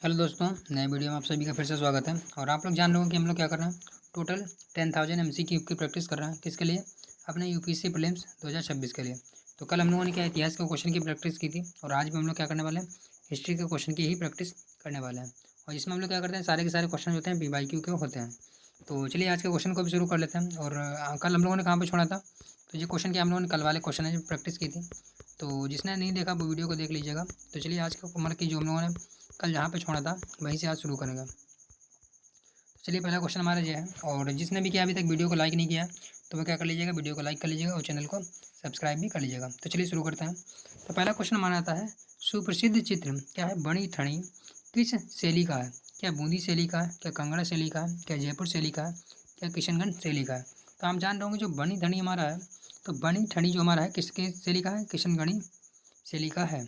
Hello दोस्तों, नए video में आप सभी का फिर से स्वागत है। और आप लोग जान रहे हो कि हम लोग क्या कर रहे हैं। टोटल 10,000 MCQ की प्रैक्टिस कर रहे हैं। किसके लिए? अपने यूपीएससी प्रीलिम्स 2026 के लिए। तो कल हम लोगों ने क्या इतिहास के क्वेश्चन की प्रैक्टिस की थी, और आज भी हम लोग क्या करने वाले हैं, हिस्ट्री के क्वेश्चन की ही प्रैक्टिस करने वाले हैं। और इसमें हम लोग क्या करते हैं, सारे के सारे क्वेश्चन होते हैं PYQ के होते हैं। तो चलिए आज के क्वेश्चन को भी शुरू कर लेते हैं। और कल हम लोगों ने कहाँ पर छोड़ा था, तो ये क्वेश्चन क्या हम लोगों ने कल वाले क्वेश्चन है जो प्रैक्टिस की थी। तो जिसने नहीं देखा वो वीडियो को देख लीजिएगा। तो चलिए आज के मतलब की जो हम लोगों ने कल जहाँ पे छोड़ा था वहीं से आज शुरू करेंगे। तो चलिए पहला क्वेश्चन हमारा ये है, और जिसने भी किया अभी तक वीडियो को लाइक नहीं किया तो वो क्या कर लीजिएगा, वीडियो को लाइक कर लीजिएगा और चैनल को सब्सक्राइब भी कर लीजिएगा। तो चलिए शुरू करते हैं। तो पहला क्वेश्चन हमारा आता है, सुप्रसिद्ध चित्र क्या है बणी ठणी किस शैली का है? क्या बूंदी शैली का है, क्या कांगड़ा शैली का है, क्या जयपुर शैली का है, क्या किशनगंज शैली का है? तो हम जान रहे होंगे जो बनी ठणी हमारा है, तो बनी ठणी जो हमारा है किसके शैली का है? किशनगढ़ी शैली का है।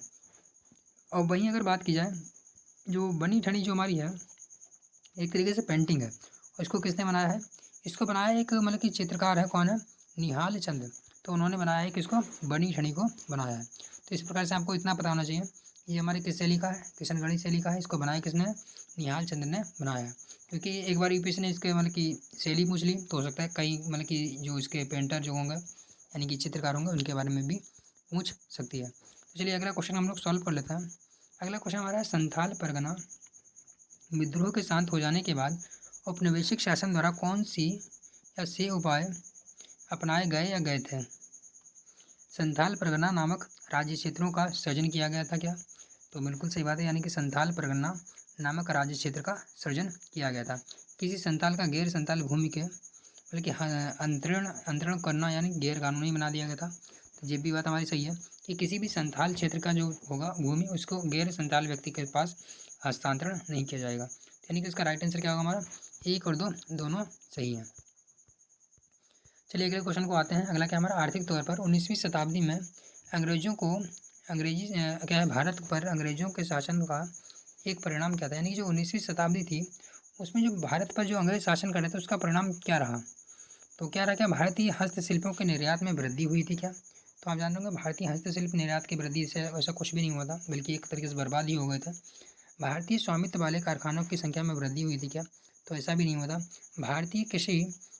और वहीं अगर बात की जाए, जो बनी ठणी जो हमारी है एक तरीके से पेंटिंग है, और इसको किसने बनाया है? इसको बनाया एक मतलब कि चित्रकार है, कौन है? निहाल चंद। तो उन्होंने बनाया है किसको? बनी ठनी को बनाया है। तो इस प्रकार से आपको इतना पता होना चाहिए, ये हमारी किस शैली का है? किशनगढ़ी शैली का है। इसको बनाया किसने? निहाल चंद ने बनाया है। क्योंकि एक बार यूपीएससी ने इसके मतलब कि शैली पूछ ली, तो हो सकता है कई मतलब कि जो इसके पेंटर जो होंगे यानी कि चित्रकार होंगे उनके बारे में भी पूछ सकती है। तो चलिए अगला क्वेश्चन हम लोग सॉल्व कर लेते हैं। अगला क्वेश्चन हमारा है, संथाल परगना विद्रोह के शांत हो जाने के बाद औपनिवेशिक शासन द्वारा कौन सी या से उपाय अपनाए गए या गए थे? संथाल परगना नामक राज्य क्षेत्रों का सृजन किया गया था क्या? तो बिल्कुल सही बात है, यानी कि संथाल परगना नामक राज्य क्षेत्र का सृजन किया गया था। किसी संथाल का गैर संथाल भूमि के मतलब कि अंतरण अंतरण करना यानी गैर कानूनी बना दिया गया था। तो ये भी बात हमारी सही है कि किसी भी संथाल क्षेत्र का जो होगा भूमि, उसको गैर संथाल व्यक्ति के पास हस्तांतरण नहीं किया जाएगा। यानी कि इसका राइट आंसर क्या होगा हमारा? 1 और 2 दोनों सही हैं। चलिए अगले क्वेश्चन को आते हैं। अगला क्या हमारा, आर्थिक तौर पर 19वीं शताब्दी में अंग्रेजों को अंग्रेजी क्या है, भारत पर अंग्रेजों के शासन का एक परिणाम क्या था? यानी कि जो 19वीं शताब्दी थी उसमें जो भारत पर जो अंग्रेज शासन कर रहे थे उसका परिणाम क्या रहा? तो क्या रहा, क्या भारतीय हस्तशिल्पों के निर्यात में वृद्धि हुई थी क्या? तो आप जान रहे होंगे भारतीय हस्तशिल्प निर्यात की वृद्धि से ऐसा कुछ भी नहीं हुआ था, बल्कि एक तरीके से बर्बाद ही हो गए थे। भारतीय स्वामित्व वाले कारखानों की संख्या में वृद्धि हुई थी क्या? तो ऐसा भी नहीं हुआ था। भारतीय कृषि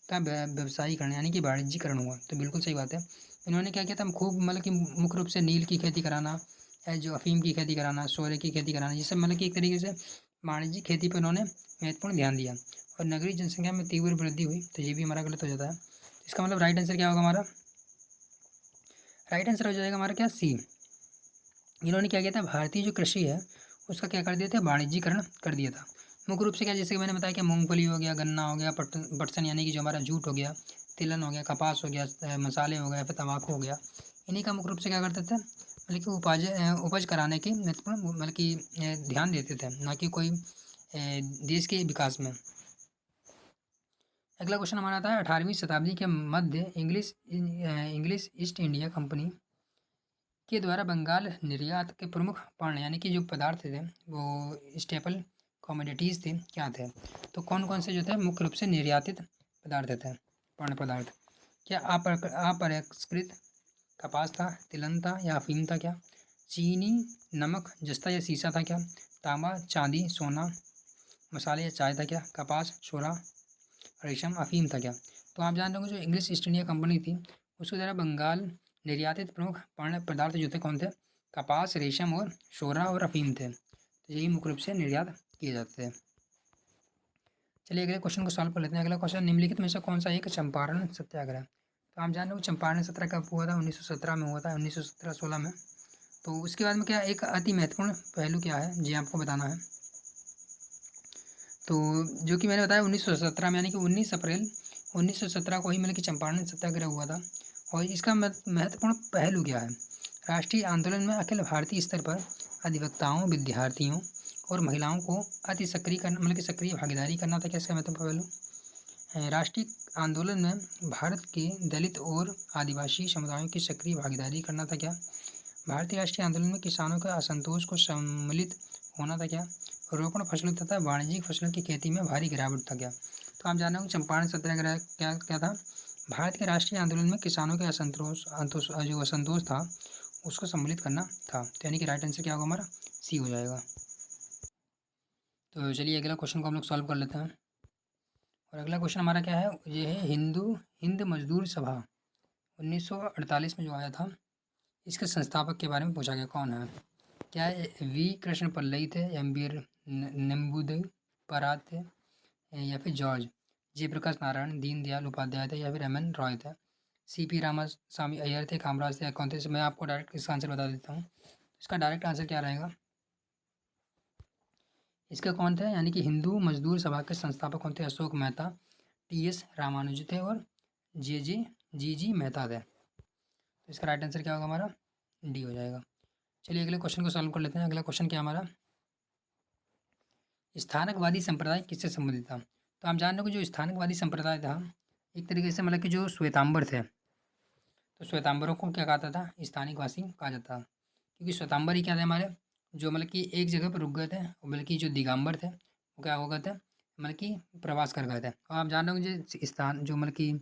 का व्यवसायीकरण यानी कि वाणिज्यीकरण हुआ। तो बिल्कुल सही बात है। इन्होंने क्या किया था, खूब मतलब कि मुख्य रूप से नील की खेती कराना, या जो अफीम की खेती कराना, सोरे की खेती कराना, ये सब मतलब कि एक तरीके से वाणिज्यिक खेती पर उन्होंने महत्वपूर्ण ध्यान दिया। और नगरीय जनसंख्या में तीव्र वृद्धि हुई। तो ये भी हमारा गलत हो जाता है। इसका मतलब राइट आंसर क्या होगा हमारा? राइट आंसर हो जाएगा हमारा क्या, सी। इन्होंने क्या किया था, भारतीय जो कृषि है उसका क्या कर दिया था, वाणिज्यीकरण कर दिया था। मुख्य रूप से क्या, जैसे कि मैंने बताया कि मूंगफली हो गया, गन्ना हो गया, पटसन यानी कि जो हमारा जूट हो गया, तिलहन हो गया, कपास हो गया, मसाले हो गए, फिर तम्बाकू हो गया। इन्हीं का मुख्य रूप से क्या करते थे, मतलब कि उपज कराने की महत्वपूर्ण मतलब कि ध्यान देते थे, ना कि कोई देश के विकास में। अगला क्वेश्चन हमारा आता है, 18वीं शताब्दी के मध्य इंग्लिश ईस्ट इंडिया कंपनी के द्वारा बंगाल निर्यात के प्रमुख पण्य यानी कि जो पदार्थ थे वो स्टेपल कमोडिटीज़ थे, क्या थे? तो कौन कौन से जो थे मुख्य रूप से निर्यातित पदार्थ थे, पण्य पदार्थ? क्या अपरिष्कृत कपास था, तिलहन था या अफीम था क्या? चीनी, नमक, जस्ता या शीशा था क्या? तांबा, चांदी, सोना, मसाले या चाय था क्या? कपास, शोरा, रेशम, अफीम था क्या? तो आप जान रहे होंगे जो इंग्लिश ईस्ट इंडिया कंपनी थी उसके द्वारा बंगाल निर्यातित प्रमुख पण्य पदार्थ जो थे कौन थे? कपास, रेशम और शोरा और अफीम थे। तो यही मुख्य रूप से निर्यात किए जाते थे। चलिए अगले क्वेश्चन को सॉल्व कर लेते हैं। अगला क्वेश्चन, निम्नलिखित में से कौन सा एक चंपारण सत्याग्रह? तो आप जान रहे हो चंपारण सत्याग्रह कब हुआ था? 1917 में हुआ था, 1917-16 में। तो उसके बाद में क्या एक अति महत्वपूर्ण पहलू क्या है जी आपको बताना है। तो जो कि मैंने बताया 1917 में, यानी कि 19 अप्रैल 1917 को ही मतलब कि चंपारण सत्याग्रह हुआ था। और इसका महत्वपूर्ण पहलू क्या है? राष्ट्रीय आंदोलन में अखिल भारतीय स्तर पर अधिवक्ताओं, विद्यार्थियों और महिलाओं को अति सक्रिय करना मतलब कि सक्रिय भागीदारी करना था। क्या इसका महत्वपूर्ण पहलू? राष्ट्रीय आंदोलन में भारत के दलित और आदिवासी समुदायों की सक्रिय भागीदारी करना था क्या? भारतीय राष्ट्रीय आंदोलन में किसानों के असंतोष को सम्मिलित होना था क्या? रोपण फसलों तथा वाणिज्यिक फसलों की खेती में भारी गिरावट था क्या? तो आप जान रहे हो चंपारण सत्याग्रह क्या क्या था? भारत के राष्ट्रीय आंदोलन में किसानों के जो असंतोष था उसको सम्मिलित करना था। तो यानी कि राइट आंसर क्या होगा हमारा? सी हो जाएगा। तो चलिए अगला क्वेश्चन को हम लोग सॉल्व कर लेते हैं। और अगला क्वेश्चन हमारा क्या है, ये है हिंद मजदूर सभा 1948 में जो आया था, इसके संस्थापक के बारे में पूछा गया, कौन है? क्या वी कृष्ण पल्लई थे, एम बी नंबूदरी परात थे, या फिर जॉर्ज जयप्रकाश नारायण, दीनदयाल उपाध्याय थे, या फिर एम एन रॉय थे, सी पी रामास्वामी अय्यर थे, कामराज थे, कौन थे? मैं आपको डायरेक्ट इसका आंसर बता देता हूँ। इसका डायरेक्ट आंसर क्या रहेगा, इसके कौन थे, यानी कि हिंदू मजदूर सभा के संस्थापक कौन थे? अशोक मेहता, टी एस रामानुज थे, और जे जे जी मेहता थे। तो इसका राइट आंसर क्या होगा हमारा? डी हो जाएगा। चलिए अगले क्वेश्चन को सॉल्व कर लेते हैं। अगला क्वेश्चन क्या हमारा, स्थानकवादी संप्रदाय किससे संबंधित था? तो हम जान रहे हो कि जो स्थानकवादी संप्रदाय था, एक तरीके से मतलब कि जो श्वेतांबर थे, तो श्वेतांबरों को क्या कहता था? स्थानिकवासी कहा जाता था, क्योंकि श्वेतांबर ही क्या थे हमारे, जो मतलब कि एक जगह पर रुक गए थे, और मतलब कि जो दिगंबर थे वो क्या हो गए थे, मतलब कि प्रवास कर गए थे। और आप जान रहे हो जो स्थान जो मतलब कि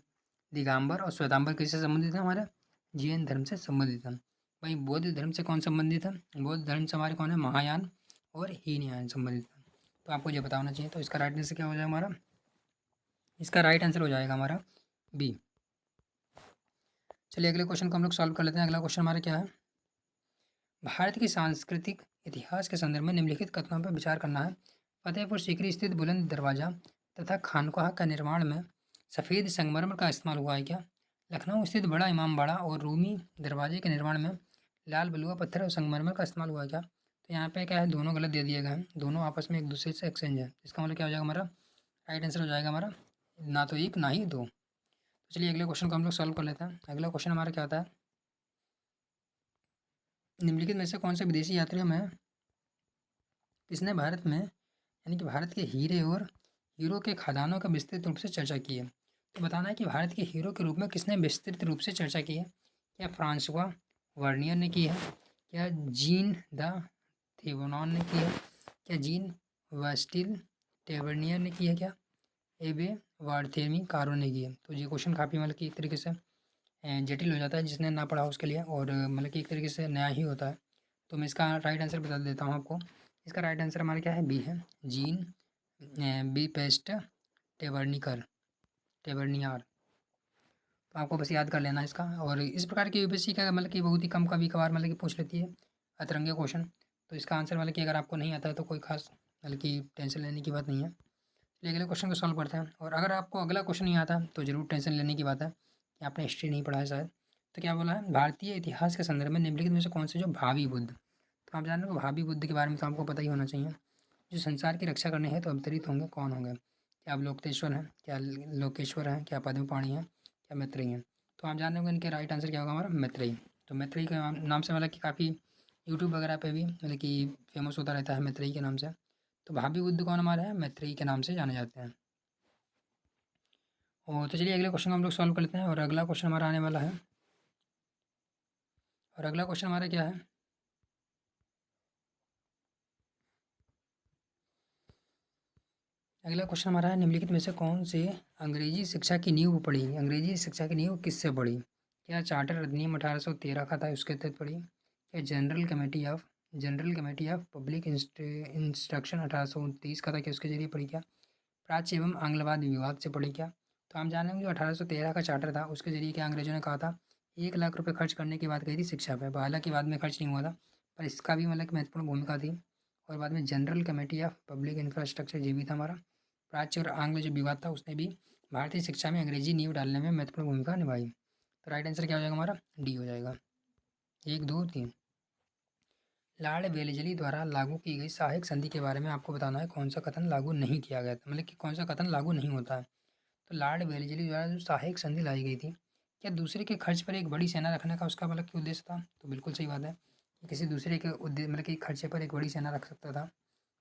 दिगंबर और श्वेतांबर किससे संबंधित है? हमारे जैन धर्म से संबंधित है। वहीं बौद्ध धर्म से कौन संबंधित है? बौद्ध धर्म से हमारे कौन है? महायान और हीनयान संबंधित है। तो आपको ये बताना चाहिए। तो इसका राइट आंसर क्या हो जाएगा हमारा? इसका राइट आंसर हो जाएगा हमारा बी। चलिए अगले क्वेश्चन को हम लोग सॉल्व कर लेते हैं। अगला क्वेश्चन हमारा क्या है, भारत के सांस्कृतिक इतिहास के संदर्भ में निम्नलिखित कथनों पर विचार करना है। फतेहपुर सीकरी स्थित बुलंद दरवाजा तथा खानकाह का निर्माण में सफ़ेद संगमरमर का इस्तेमाल हुआ है क्या? लखनऊ स्थित बड़ा इमामबाड़ा और रूमी दरवाजे के निर्माण में लाल बलुआ पत्थर और संगमरमर का इस्तेमाल हुआ है क्या? तो यहाँ पे क्या है, दोनों गलत दे दिए गए हैं, दोनों आपस में एक दूसरे से एक्सचेंज है। इसका मतलब क्या हो जाएगा हमारा? राइट आंसर हो जाएगा हमारा ना तो एक ना ही दो। तो चलिए अगले क्वेश्चन को हम लोग सॉल्व कर लेते हैं। अगला क्वेश्चन हमारा क्या होता है, निम्नलिखित में से कौन से विदेशी यात्रियों में किसने भारत में यानी कि भारत के हीरे और हीरो के खदानों का विस्तृत रूप से चर्चा की है? तो बताना है कि भारत के हीरो के रूप में किसने विस्तृत रूप से चर्चा की है? क्या फ्रांसवा वर्नियर ने की है? क्या जीन द थियोनॉन ने की है? क्या जीन वेस्टिल टेवर्नियर ने की है? क्या एबे वार्थेमी कारो ने की है? तो ये क्वेश्चन काफ़ी मतलब कि एक तरीके से जटिल हो जाता है जिसने ना पढ़ा उसके लिए, और मतलब कि एक तरीके से नया ही होता है। तो मैं इसका राइट आंसर बता देता हूँ आपको। इसका राइट आंसर हमारा क्या है? बी है, जीन बी पेस्ट टेवर्नियर। तो आपको बस याद कर लेना है इसका। और इस प्रकार की यूपीएससी का मतलब कि बहुत ही कम कभी कभार मतलब कि पूछ लेती है अतरंगे क्वेश्चन। तो इसका आंसर मतलब कि अगर आपको नहीं आता है तो कोई खास मतलब कि टेंशन लेने की बात नहीं है। चलिए अगले क्वेश्चन को सॉल्व करते हैं। और अगर आपको अगला क्वेश्चन नहीं आता तो ज़रूर टेंशन लेने की बात है कि आपने हिस्ट्री नहीं पढ़ा है शायद। तो क्या बोला है, भारतीय इतिहास के संदर्भ में निम्नलिखित में से कौन से जो भावी बुद्ध, तो आप जान रहे हो भावी बुद्ध के बारे में तो आपको पता ही होना चाहिए, जो संसार की रक्षा करने हैं तो अवतरित होंगे, कौन होंगे? क्या अवलोकतेश्वर हैं? क्या लोकेश्वर हैं? क्या पद्मपाणि हैं? क्या मैत्रेयी हैं? तो आप जान रहे होंगे इनके राइट आंसर क्या होगा हमारा? मैत्रेयी। तो मैत्रेयी के नाम से मतलब कि काफ़ी यूट्यूब वगैरह पे भी मतलब कि फेमस होता रहता है मैत्रेयी के नाम से। तो भावी बुद्ध कौन हमारा है? मैत्रेयी के नाम से जाने जाते हैं। और तो चलिए अगले क्वेश्चन को हम लोग सॉल्व कर लेते हैं। और अगला क्वेश्चन हमारा आने वाला है, और अगला क्वेश्चन हमारा क्या है, अगला क्वेश्चन हमारा है, निम्नलिखित में से कौन से अंग्रेजी शिक्षा की नींव पड़ी? अंग्रेजी शिक्षा की नींव किससे पड़ी? क्या चार्टर अधिनियम 1813 का था उसके तहत पड़ी? क्या general committee of public instruction 1829 का था कि उसके जरिए पड़ी? क्या प्राच्य एवं आंग्लवाद विवाद से पड़ी? क्या तो हम जान रहे हैं जो 1813 का चार्टर था उसके जरिए क्या अंग्रेजों ने कहा था, 1 लाख रुपये खर्च करने की बात कही थी शिक्षा पे। हालांकि बाद में खर्च नहीं हुआ था, पर इसका भी मतलब कि महत्वपूर्ण भूमिका थी। और बाद में general committee of public infrastructure ये भी था हमारा। प्राच्य और आंग्ल जो विवाद था उसने भी भारतीय शिक्षा में अंग्रेजी नींव डालने में महत्वपूर्ण भूमिका निभाई। तो राइट आंसर क्या हो जाएगा हमारा? डी हो जाएगा। 1 2 3। लॉर्ड वेलेस्ली द्वारा लागू की गई सहायक संधि के बारे में आपको बताना है, कौन सा कथन लागू नहीं किया गया था, मतलब कि कौन सा कथन लागू नहीं होता है। तो लॉर्ड वेलेस्ली द्वारा जो सहायक संधि लाई गई थी, क्या दूसरे के खर्च पर एक बड़ी सेना रखने का उसका मतलब कि उद्देश्य था? तो बिल्कुल सही बात है कि किसी दूसरे के उद्देश्य मतलब कि खर्चे पर एक बड़ी सेना रख सकता था।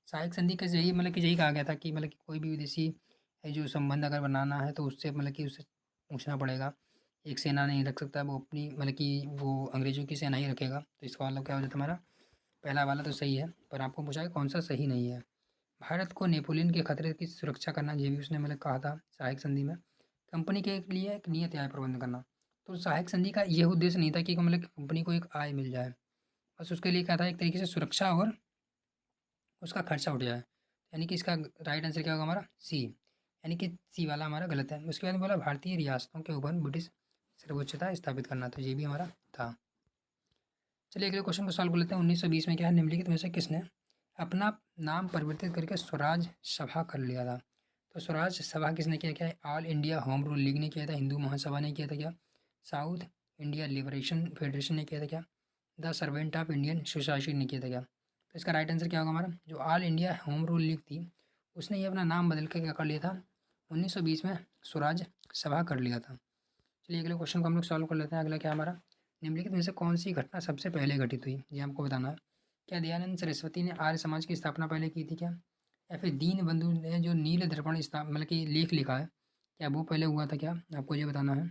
सहायक संधि का यही मतलब कि यही कहा गया था कि मतलब कि कोई भी विदेशी जो संबंध अगर बनाना है तो उससे मतलब कि उससे पूछना पड़ेगा। एक सेना नहीं रख सकता, वो अपनी मतलब कि वो अंग्रेज़ों की सेना ही रखेगा। तो इसका मतलब क्या हो जाता है हमारा? पहला वाला तो सही है, पर आपको पूछा है कौन सा सही नहीं है। भारत को नेपोलियन के खतरे की सुरक्षा करना, ये भी उसने मतलब कहा था सहायक संधि में। कंपनी के लिए एक नियत आय प्रबंध करना। तो सहायक संधि का यह उद्देश्य नहीं था कि मतलब कि कंपनी को एक आय मिल जाए, बस उसके लिए क्या था, एक तरीके से सुरक्षा और उसका खर्चा उठ जाए। यानी कि इसका राइट आंसर क्या होगा हमारा सी, यानी कि सी वाला हमारा गलत है। उसके बाद में बोला भारतीय रियासतों के ऊपर ब्रिटिश सर्वोच्चता स्थापित करना, तो ये भी हमारा था। चलिए अगले क्वेश्चन को सॉल्व कर लेते हैं। 1920 में क्या है, निम्नलिखित में से किसने अपना नाम परिवर्तित करके स्वराज सभा कर लिया था? तो स्वराज सभा किसने किया? क्या है, all India home rule league ने किया था, हिंदू महासभा ने किया था क्या, साउथ इंडिया लिबरेशन फेडरेशन ने किया था क्या, the servant of Indian society ने किया था क्या? तो इसका राइट आंसर क्या होगा हमारा, जो all India home rule league थी उसने ये अपना नाम बदल के क्या कर लिया था, 1920 में स्वराज सभा कर लिया था। चलिए अगले क्वेश्चन को हम लोग सॉल्व कर लेते हैं। अगला क्या हमारा, निम्नलिखित में से कौन सी घटना सबसे पहले घटित हुई, ये हमको बताना है। क्या दयानंद सरस्वती ने आर्य समाज की स्थापना पहले की थी क्या, या फिर दीन बंधु ने जो नील दर्पण मतलब कि लेख लिखा है, क्या वो पहले हुआ था क्या, आपको ये बताना है।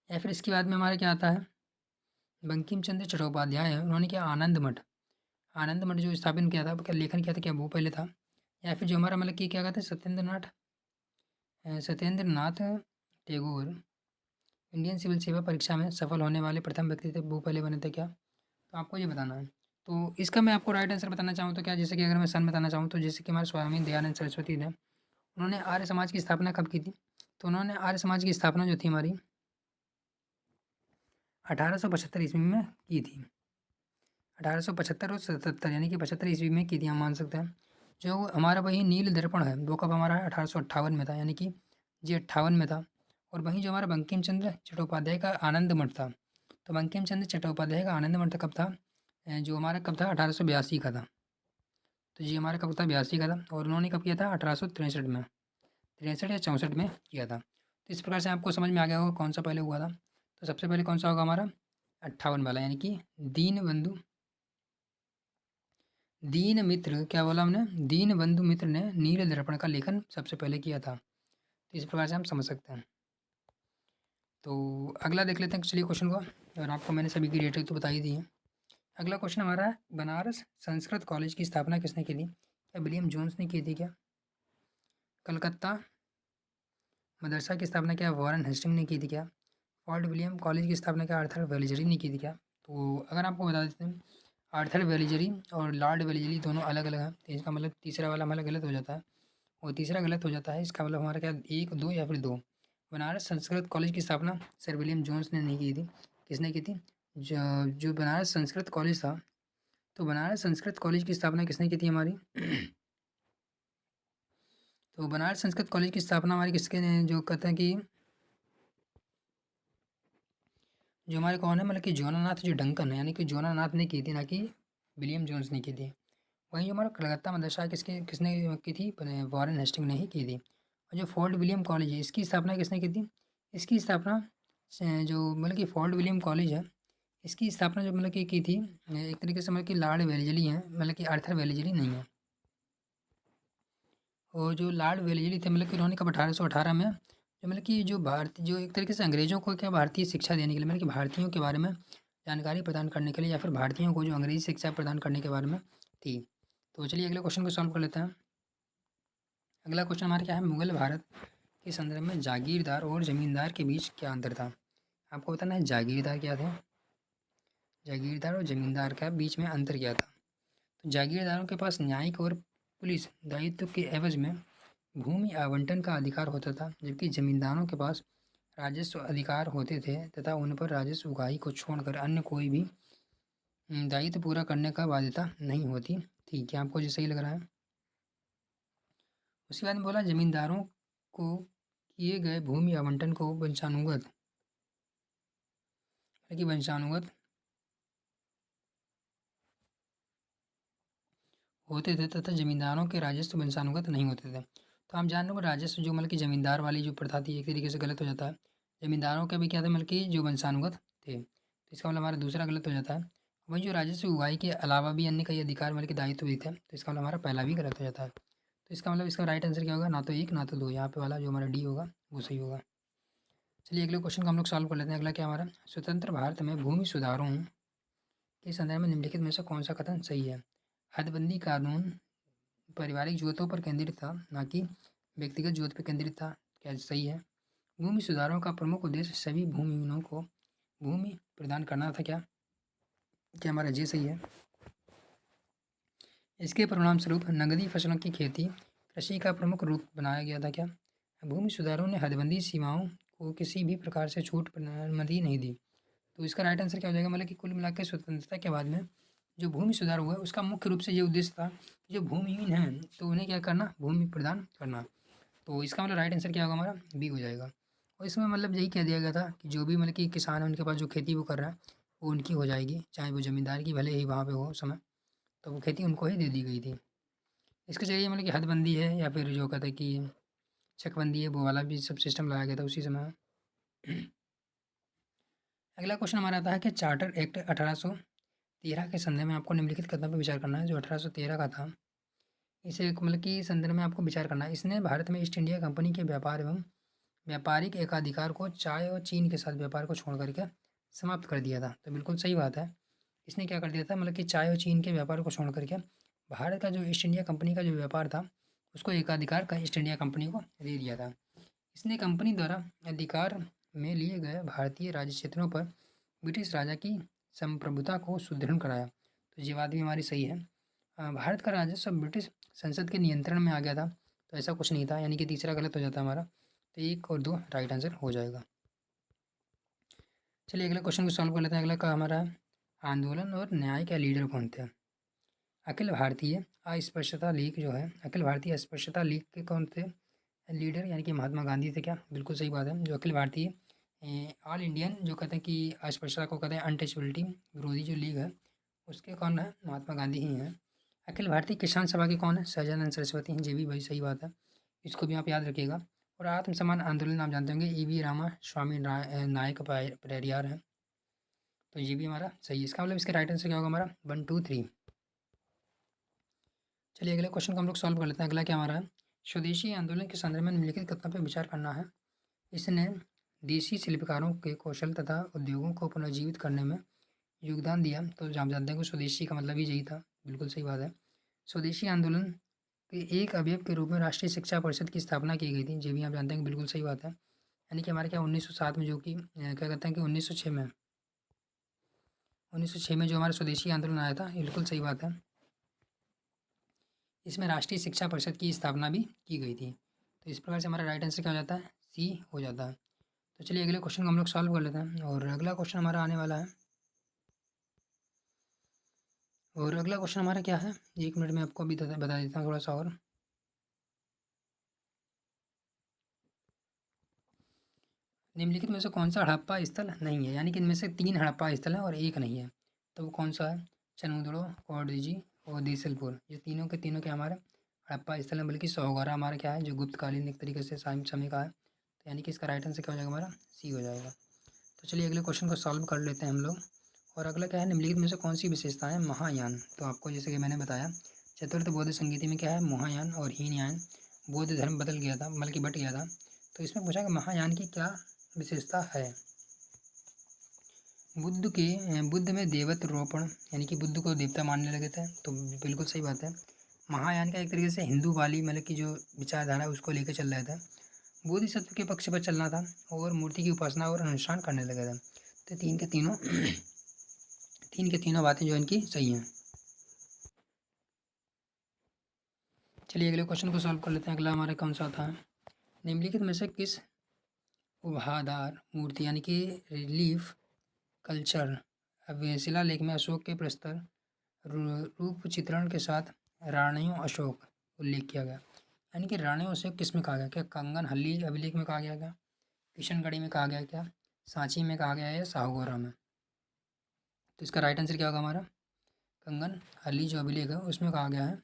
या फिर इसके बाद में हमारा क्या आता है, बंकिम चंद्र चट्टोपाध्याय है, उन्होंने क्या आनंद मठ जो स्थापन किया था, क्या लेखन किया था, क्या वो पहले था। या फिर जो हमारा मतलब कि क्या कहते हैं, सत्येंद्र नाथ टैगोर इंडियन सिविल सेवा परीक्षा में सफल होने वाले प्रथम व्यक्ति थे, वो पहले बने थे क्या, तो आपको ये बताना है। तो इसका मैं आपको राइट आंसर बताना चाहूँ तो क्या, जैसे कि अगर मैं सन बताना चाहूँ तो जैसे कि हमारे स्वामी दयानंद सरस्वती ने, उन्होंने आर्य समाज की स्थापना कब की थी, तो उन्होंने आर्य समाज की स्थापना जो थी हमारी 1875 ईस्वी में की थी। 1875 और 77 यानी कि 75 ईस्वी में की थी, हम मान सकते हैं। जो हमारा वही नील दर्पण है वो कब हमारा 1858 में था, यानी कि जी 58 में था। और वहीं जो हमारा बंकिम चंद्र चट्टोपाध्याय का आनंद मठ था, तो बंकिम चंद्र चट्टोपाध्याय का आनंद मठ कब था, जो हमारा कब था 1882 का था। तो ये हमारा कब था, 82 का था। और उन्होंने कब किया था, 1863 में, 63 या 64 में किया था। तो इस प्रकार से आपको समझ में आ गया होगा कौन सा पहले हुआ था। तो सबसे पहले कौन सा होगा हमारा 58 वाला, यानी कि दीन मित्र, क्या बोला हमने, दीन बंधु मित्र ने नील दर्पण का लेखन सबसे पहले किया था। तो इस प्रकार से हम समझ सकते हैं। तो अगला देख लेते हैं चलिए क्वेश्चन को, और आपको मैंने सभी की डेट तो बता ही दी है। अगला क्वेश्चन हमारा है, बनारस संस्कृत कॉलेज की स्थापना किसने की थी? क्या विलियम जोन्स ने की थी क्या? कलकत्ता मदरसा की स्थापना क्या वॉरेन हेस्टिंग ने की थी क्या? फोर्ट विलियम कॉलेज की स्थापना क्या आर्थर वेलेजरी ने की थी क्या? तो अगर आपको बता देते हैं, आर्थर वेलेजरी और लॉर्ड वेलेजरी दोनों अलग अलग हैं, तो इसका मतलब तीसरा वाला हमारा गलत हो जाता है, और तीसरा गलत हो जाता है। इसका मतलब हमारा क्या, एक दो या फिर दो। बनारस संस्कृत कॉलेज की स्थापना सर विलियम जोन्स ने नहीं की थी, किसने की थी, जो बनारस संस्कृत कॉलेज था, तो बनारस संस्कृत कॉलेज की स्थापना किसने की थी हमारी तो बनारस संस्कृत कॉलेज की स्थापना हमारी किसके ने, जो कहते हैं कि जो हमारे कौन है, मतलब कि जोनानाथ जो डंकन है, यानी कि जोनानाथ ने की थी, ना कि विलियम जोन्स ने की थी। वहीं जो हमारा कलकत्ता मदरसा किसने की थी, वॉरेन हेस्टिंग ने ही की थी। और जो फोर्ट विलियम कॉलेज है, इसकी स्थापना किसने की थी, इसकी स्थापना जो मतलब कि फोर्ट विलियम कॉलेज है, इसकी स्थापना जो मतलब कि की थी एक तरीके से, मतलब कि लॉर्ड वेलेजली हैं, मतलब कि आर्थर वेलेजली नहीं है। और जो लॉर्ड वेलेजली थे, मतलब कि उन्होंने कब 1818 में, जो मतलब कि जो भारतीय, जो एक तरीके से अंग्रेज़ों को क्या भारतीय शिक्षा देने के लिए, मतलब कि भारतीयों के बारे में जानकारी प्रदान करने के लिए, या फिर भारतीयों को जो अंग्रेजी शिक्षा प्रदान करने के बारे में थी। तो चलिए अगले क्वेश्चन को सॉल्व कर लेते हैं। अगला क्वेश्चन हमारा क्या है, मुगल भारत के संदर्भ में जागीरदार और जमींदार के बीच क्या अंतर था? आपको बताना है जागीरदार क्या थे, जागीरदार और जमींदार का बीच में अंतर क्या था। तो जागीरदारों के पास न्यायिक और पुलिस दायित्व के एवज में भूमि आवंटन का अधिकार होता था, जबकि जमींदारों के पास राजस्व अधिकार होते थे तथा उन पर राजस्व उगाही को छोड़कर अन्य कोई भी दायित्व पूरा करने का बाध्यता नहीं होती थी। क्या आपको ये सही लग रहा है? उसके बाद में बोला जमींदारों को किए गए भूमि आवंटन को वंशानुगत, कि वंशानुगत होते थे तथा जमींदारों के राजस्व वंशानुगत नहीं होते थे। तो हम जान रहे हो राजस्व जो मतलब कि जमींदार वाली जो प्रथा थी, एक तरीके से गलत हो जाता है। जमींदारों के भी क्या थे, मतलब कि जो वंशानुगत थे, तो इसका मतलब हमारा दूसरा गलत हो जाता है। वहीं जो राजस्व उगाही के अलावा भी अन्य कई अधिकार मतलब कि दायित्व भी थे, तो इसका मतलब हमारा पहला भी गलत हो जाता है। तो इसका मतलब इसका राइट आंसर क्या होगा, ना तो एक ना तो दो, यहाँ पे वाला जो हमारा डी होगा वो सही होगा। चलिए अगले क्वेश्चन को हम लोग सॉल्व कर लेते हैं। अगला क्या हमारा, स्वतंत्र भारत में भूमि सुधारों के संदर्भ में निम्नलिखित में से कौन सा कथन सही है? हदबंदी कानून पारिवारिक जरूरतों पर केंद्रित था, ना कि व्यक्तिगत जरूरत पर केंद्रित था, क्या सही है? भूमि सुधारों का प्रमुख उद्देश्य सभी भूमिहीनों को भूमि प्रदान करना था, क्या क्या हमारा जे सही है? इसके परिणाम स्वरूप नगदी फसलों की खेती कृषि का प्रमुख रूप बनाया गया था। क्या भूमि सुधारों ने हदबंदी सीमाओं को किसी भी प्रकार से छूट अनुमति नहीं दी। तो इसका राइट आंसर क्या हो जाएगा, मतलब कि कुल मिलाकर स्वतंत्रता के बाद में जो भूमि सुधार हुआ उसका मुख्य रूप से ये उद्देश्य था कि जो भूमिहीन है तो उन्हें क्या करना, भूमि प्रदान करना। तो इसका मतलब राइट आंसर क्या होगा हमारा, बी हो जाएगा। और इसमें मतलब यही कह दिया गया था कि जो भी मतलब कि किसान है उनके पास जो खेती वो कर रहा है वो उनकी हो जाएगी, चाहे वो ज़मींदार की भले ही वहाँ पे हो उस समय, तो वो खेती उनको ही दे दी गई थी। इसके जरिए मतलब कि हदबंदी है या फिर जो कहते हैं कि चकबंदी है वो वाला भी सब सिस्टम लाया गया था उसी समय। अगला क्वेश्चन हमारा आता है कि चार्टर एक्ट 1813 के संदर्भ में आपको निम्नलिखित कदम पर विचार करना है। जो 1813 का था इसे मतलब कि संदर्भ में आपको विचार करना है। इसने भारत में ईस्ट इंडिया कंपनी के व्यापार एवं व्यापारिक एकाधिकार को चाय और चीन के साथ व्यापार को छोड़ करके समाप्त कर दिया था। तो बिल्कुल सही बात है, इसने क्या कर दिया था, मतलब कि चाय और चीन के व्यापार को छोड़ करके भारत का जो ईस्ट इंडिया कंपनी का जो व्यापार था उसको एकाधिकार का ईस्ट इंडिया कंपनी को दे दिया था। इसने कंपनी द्वारा अधिकार में लिए गए भारतीय राज्य क्षेत्रों पर ब्रिटिश राजा की संप्रभुता को सुदृढ़ कराया। तो ये बात भी हमारी सही है। भारत का राजस्व ब्रिटिश संसद के नियंत्रण में आ गया था, तो ऐसा कुछ नहीं था, यानी कि तीसरा गलत हो जाता है हमारा। तो 1 और 2 राइट आंसर हो जाएगा। चलिए अगले क्वेश्चन को सॉल्व कर लेते हैं। अगला का हमारा है, आंदोलन और न्याय के लीडर कौन थे। अखिल भारतीय अस्पृश्यता लीग जो है, अखिल भारतीय अस्पृश्यता लीग के कौन थे लीडर, यानी कि महात्मा गांधी थे। क्या बिल्कुल सही बात है। जो अखिल भारतीय ऑल इंडियन जो कहते हैं कि अस्पृश्यता को कहते हैं अनटचबिलिटी विरोधी जो लीग है उसके कौन है, महात्मा गांधी ही हैं। अखिल भारतीय किसान सभा के कौन है, सहजानंद सरस्वती हैं। ये भी भाई सही बात है, इसको भी आप याद रखिएगा। और आत्मसम्मान आंदोलन आप जानते होंगे ई.वी. रामा स्वामी नायक पेरियार हैं। तो ये भी हमारा सही है। इसका मतलब इसका राइट आंसर क्या होगा हमारा, 1 2 3। चलिए अगले क्वेश्चन को हम लोग सॉल्व कर लेते हैं। अगला क्या हमारा है, स्वदेशी आंदोलन के संदर्भ में निम्नलिखित कथनों पर विचार करना है। इसने देसी शिल्पकारों के कौशल तथा उद्योगों को पुनर्जीवित करने में योगदान दिया। तो आप जानते हैं कि स्वदेशी का मतलब ही यही था, बिल्कुल सही बात है। स्वदेशी आंदोलन के एक अवयव के रूप में राष्ट्रीय शिक्षा परिषद की स्थापना की गई थी। ये भी आप जानते हैं कि बिल्कुल सही बात है। यानी कि हमारे क्या 1907 में, जो कि क्या कहते हैं कि 1906 में जो हमारा स्वदेशी आंदोलन आया था, ये बिल्कुल सही बात है। इसमें राष्ट्रीय शिक्षा परिषद की स्थापना भी की गई थी। तो इस प्रकार से हमारा राइट आंसर क्या हो जाता है, सी हो जाता है। तो चलिए अगले क्वेश्चन को हम लोग सॉल्व कर लेते हैं। और अगला क्वेश्चन हमारा आने वाला है, और अगला क्वेश्चन हमारा क्या है, 1 मिनट में आपको अभी बता देता हूँ थोड़ा सा। और निम्नलिखित में से कौन सा हड़प्पा स्थल नहीं है, यानी कि इनमें से 3 हड़प्पा स्थल हैं और 1 नहीं है। तो वो कौन सा है, चनमुदड़ो, कोरडीजी और देसलपुर। ये तीनों के तीनों क्या हमारे हड़प्पा स्थल हैं। बल्कि सौगोरा हमारा क्या है, जो गुप्तकालीन एक तरीके से समय का है। तो यानी कि इसका राइट आंसर क्या हो जाएगा हमारा, सी हो जाएगा। तो चलिए अगले क्वेश्चन को सॉल्व कर लेते हैं हम लोग। और अगला क्या है, निम्नलिखित में से कौन सी विशेषता है महायान। तो आपको जैसे कि मैंने बताया चतुर्थ बौद्ध संगीति में क्या है, महायान और हीनयान बौद्ध धर्म बदल गया था, बल्कि बट गया था। तो इसमें पूछा कि महायान की क्या विशेषता है। बुद्ध में देवत्व रोपण, यानी कि बुद्ध को देवता मानने लगे थे। तो बिल्कुल सही बात है। महायान का एक तरीके से हिंदू वाली मतलब की जो विचारधारा है उसको लेकर चल रहे थे। बोधिसत्व के पक्ष पर चलना था और मूर्ति की उपासना और अनुष्ठान करने लगे थे। तो तीन के तीनों बातें जो इनकी सही हैं। चलिए अगले क्वेश्चन को सॉल्व कर लेते हैं। अगला हमारे कौन सा था, निम्नलिखित में से किस उभादार मूर्ति, यानी कि रिलीफ कल्चर अब शिलालेख में अशोक के प्रस्तर रूप चित्रण के साथ राणियों अशोक उल्लेख किया गया। यानी कि राणियों अशोक किस में कहा गया, क्या कंगन हल्ली अभिलेख में कहा गया, क्या किशनगढ़ी में कहा गया, क्या सांची में कहा गया है, या साहूगोरा में। तो इसका राइट आंसर क्या होगा हमारा, कंगन हल्ली जो अभिलेख है उसमें कहा गया है।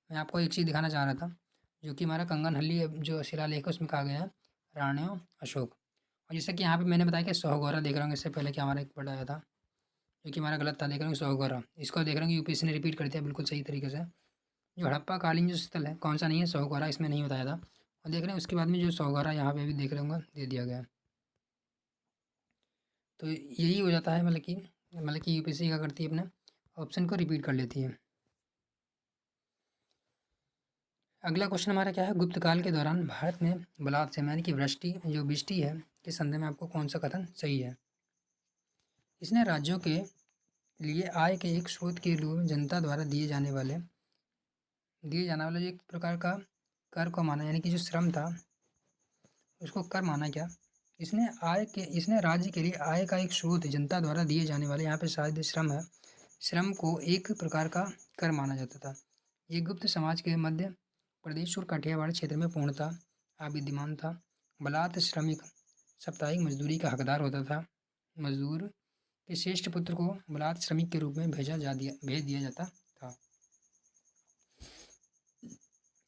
मैं आपको एक चीज़ दिखाना चाह रहा था, जो कि हमारा कंगन हल्ली जो शिलालेख है उसमें कहा गया है राणियों अशोक। और जैसे कि यहाँ पे मैंने बताया कि साहूगोरा देख रहा हूँ, इससे पहले क्या हमारा एक पढ़ाया था जो कि हमारा गलत था, देख रहा हूँ साहूगोरा। इसको देख रहा हूँ कि यूपीएससी ने रिपीट कर दिया बिल्कुल सही तरीके से। जो हड़प्पा कालीन जो स्थल है कौन सा नहीं है, साहूगोरा, इसमें नहीं बताया था। और देख रहे हैं उसके बाद में जो साहूगोरा यहाँ पे भी देख रहे होंगे दे दिया गया है। तो यही हो जाता है, मतलब कि यूपीएससी क्या करती है, अपने ऑप्शन को रिपीट कर लेती है। अगला क्वेश्चन हमारा क्या है, गुप्त काल के दौरान भारत में बलात् से यानी कि वृष्टि है के संदर्भ में आपको कौन सा कथन सही है। इसने राज्यों के लिए आय के एक स्रोत के रूप में जनता द्वारा दिए जाने वाला जो एक प्रकार का कर को माना, यानी कि जो श्रम था उसको कर माना क्या। इसने राज्य के लिए आय का एक स्रोत जनता द्वारा दिए जाने वाले, यहाँ पे शायद श्रम है, श्रम को एक प्रकार का कर माना जाता था। ये गुप्त समाज के मध्य प्रदेश और काठियावाड़ क्षेत्र में पूर्णतः अविद्यमान था। बलात् श्रमिक साप्ताहिक मजदूरी का हकदार होता था। मजदूर के श्रेष्ठ पुत्र को बलात् श्रमिक के रूप में भेज दिया जाता था।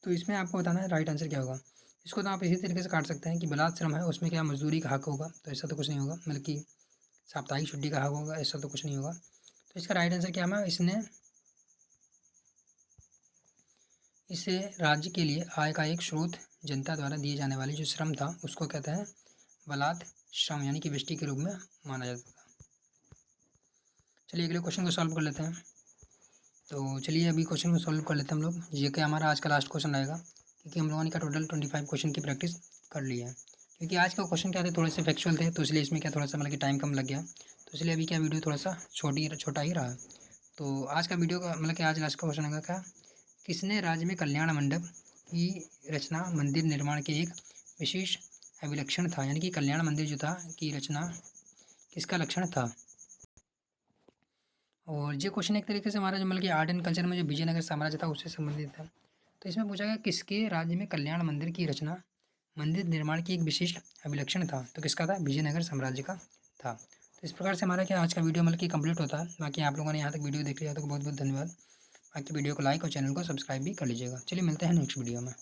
तो इसमें आपको बताना है राइट आंसर क्या होगा। इसको तो आप इसी तरीके से काट सकते हैं कि बलात् श्रम है उसमें क्या मजदूरी का हक होगा, तो ऐसा तो कुछ नहीं होगा, मतलब कि साप्ताहिक छुट्टी का हक होगा, ऐसा तो कुछ नहीं होगा। तो इसका राइट आंसर क्या है, इसे राज्य के लिए आय का एक स्रोत जनता द्वारा दिए जाने वाले जो श्रम था उसको कहते हैं बलात् श्रम, यानी कि वृष्टि के रूप में माना जाता था। चलिए अगले क्वेश्चन को सॉल्व कर लेते हैं। तो चलिए अभी क्वेश्चन को सॉल्व कर लेते हैं हम लोग। ये क्या हमारा आज का लास्ट क्वेश्चन रहेगा, क्योंकि हम लोगों ने क्या टोटल 25 क्वेश्चन की प्रैक्टिस कर ली है। क्योंकि आज का क्वेश्चन क्या थे, थोड़े से फैक्चुअल थे, तो इसलिए इसमें क्या थोड़ा सा मतलब कि टाइम कम लग गया, तो इसलिए अभी क्या वीडियो थोड़ा सा छोटा ही रहा। तो आज का वीडियो का मतलब कि आज लास्ट का क्वेश्चन होगा क्या, किसने राज्य में कल्याण मंडप की रचना मंदिर निर्माण के एक विशेष अभिलक्षण था, यानी कि कल्याण मंदिर जो था की रचना किसका लक्षण था। और ये क्वेश्चन एक तरीके से हमारा जो मतलब कि आर्ट एंड कल्चर में जो विजयनगर साम्राज्य था उससे संबंधित था। तो इसमें पूछा गया किसके राज्य में कल्याण मंदिर की रचना मंदिर निर्माण की एक विशिष्ट अभिलक्षण था, तो किसका था, विजयनगर साम्राज्य का था। तो इस प्रकार से हमारा क्या आज का वीडियो मतलब कि कंप्लीट होता है। बाकी आप लोगों ने यहाँ तक वीडियो देख लिया तो बहुत बहुत धन्यवाद। बाकी वीडियो को लाइक और चैनल को सब्सक्राइब भी कर लीजिएगा। चलिए मिलते हैं नेक्स्ट वीडियो में।